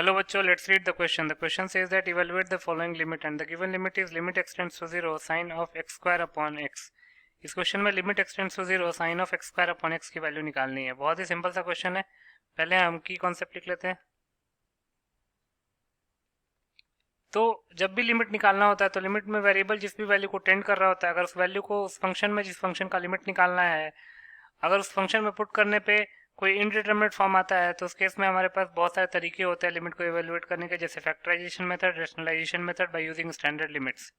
Hello बच्चों, let's read the question. The question says that evaluate the following limit and the given limit is limit x tends to 0 sin of x square upon x. इस question में limit x tends to 0 sin of x square upon x की value निकालनी है. बहुत ही simple सा question है. पहले हम की कॉन्सेप्ट लिख लेते हैं. तो जब भी लिमिट निकालना होता है तो लिमिट में वेरिएबल जिस भी वैल्यू को टेंड कर रहा होता है, अगर उस वैल्यू को उस फंक्शन में जिस फंक्शन का लिमिट निकालना है, अगर उस फंक्शन में पुट करने पे कोई इनडिटरमिनेट फॉर्म आता है तो उस केस में हमारे पास बहुत सारे तरीके होते हैं लिमिट को इवेल्युएट करने के, जैसे factorization method, rationalization method by using standard limits.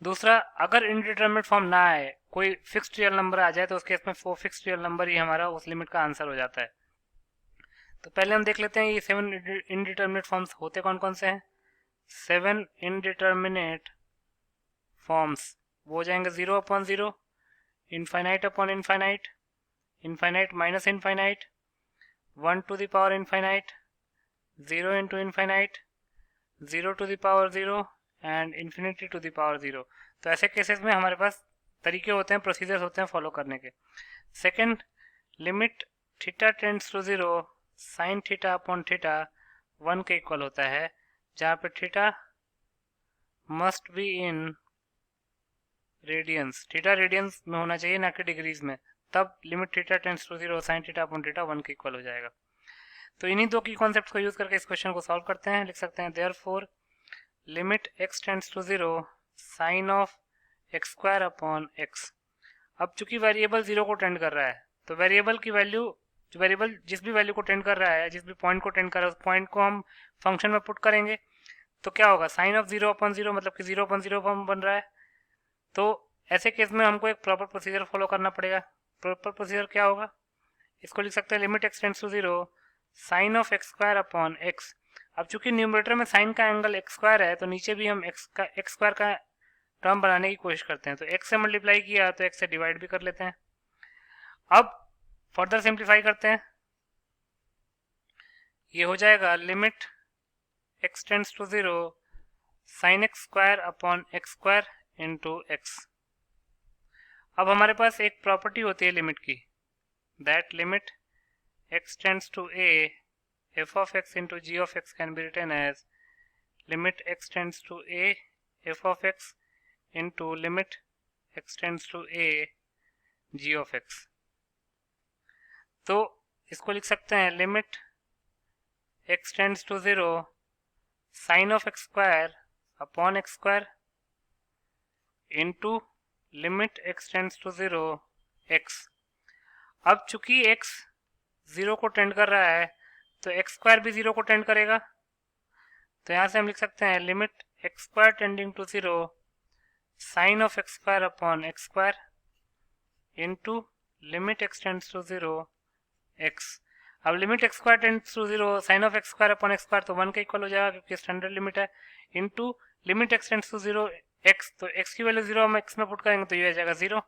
दूसरा, अगर इनडिटरमिनेट फॉर्म ना आए, कोई फिक्स्ड रियल नंबर आ जाए तो उस केस में वो फिक्स्ड रियल नंबर ही हमारा उस लिमिट का आंसर हो जाता है. तो पहले हम देख लेते हैं ये 7 इनडिटरमिनेट फॉर्म्स होते कौन कौन से हैं. 7 इनडिटरमिनेट फॉर्म्स वो हो जाएंगे 0 upon 0, infinite upon infinite, infinite minus infinite, 1 to the power infinite, 0 into infinite, 0 to the power 0 and infinity to the power 0. तो ऐसे केसेस में हमारे पास तरीके होते हैं, प्रोसीजर्स होते हैं फॉलो करने के. Second, limit theta tends to 0 sine theta upon theta 1 के इक्वल होता है, जहाँ पे theta must be in radians. Theta radians में होना चाहिए, ना कि डिग्रीज में. तब limit theta tends to 0 sine theta upon theta 1 के इक्वल हो जाएगा. तो इन्हीं दो की कॉन्सेप्ट्स को यूज करके इस क्वेश्चन को सॉल्व करते हैं. लिख सकते हैं therefore limit x tends to 0 sine of x square upon x. अब चूंकि वेरिएबल 0 को टेंड कर रहा है तो वेरिएबल की वैल्यू, जो वेरिएबल जिस भी वैल्यू को टेंड कर रहा है, जिस भी पॉइंट को टेंड कर रहा है, उस पॉइंट को हम फंक्शन में पुट करेंगे. तो क्या होगा, साइन ऑफ 0 अपॉन 0 मतलब कि 0 अपॉन 0 फॉर्म बन रहा है. तो ऐसे केस में हमको एक प्रॉपर प्रोसीजर फॉलो करना पड़ेगा. प्रॉपर प्रोसीजर क्या होगा, इसको लिख सकते हैं limit x tends to 0 sine of x square upon x. अब चूंकि न्यूमरेटर में साइन का एंगल x स्क्वायर है तो नीचे भी हम x स्क्वायर का टर्म बनाने की कोशिश करते हैं. तो x से मल्टीप्लाई किया तो x से डिवाइड भी कर लेते हैं. अब फर्दर सिंप्लीफाई करते हैं. ये हो जाएगा limit x tends to 0 sine x square upon x square into x. अब हमारे पास एक प्रॉपर्टी होती है लिमिट की, that limit x tends to a f of x into g of x can be written as limit x tends to a f of x into limit x tends to a g of x. तो इसको लिख सकते हैं limit x tends to 0 sin of x square upon x square into limit x tends to 0 x. अब चूंकि x 0 को tend कर रहा है तो x स्क्वायर भी 0 को टेंड करेगा. तो यहां से हम लिख सकते हैं limit x square tending to 0 sine of x square upon x square into limit x tends to 0 x. अब limit x square tends to 0 sine of x square upon x square तो 1 के इक्वल हो जाएगा क्योंकि standard limit है, into limit x tends to 0 x. तो x की value 0 हम x में पुट करेंगे तो ये आ जाएगा 0,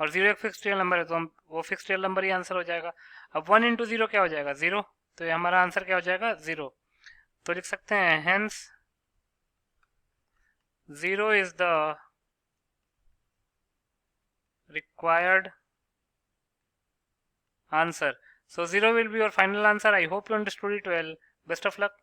और 0 एक फिक्स्ड रियल नंबर है तो हम वो फिक्स्ड रियल नंबर ही आंसर हो जाएगा. अब 1 इंटू 0 क्या हो जाएगा, 0. तो ये हमारा आंसर क्या हो जाएगा, 0. तो लिख सकते हैं hence 0 is the required answer. So 0 will be your final answer. I hope you understood it well. Best of luck.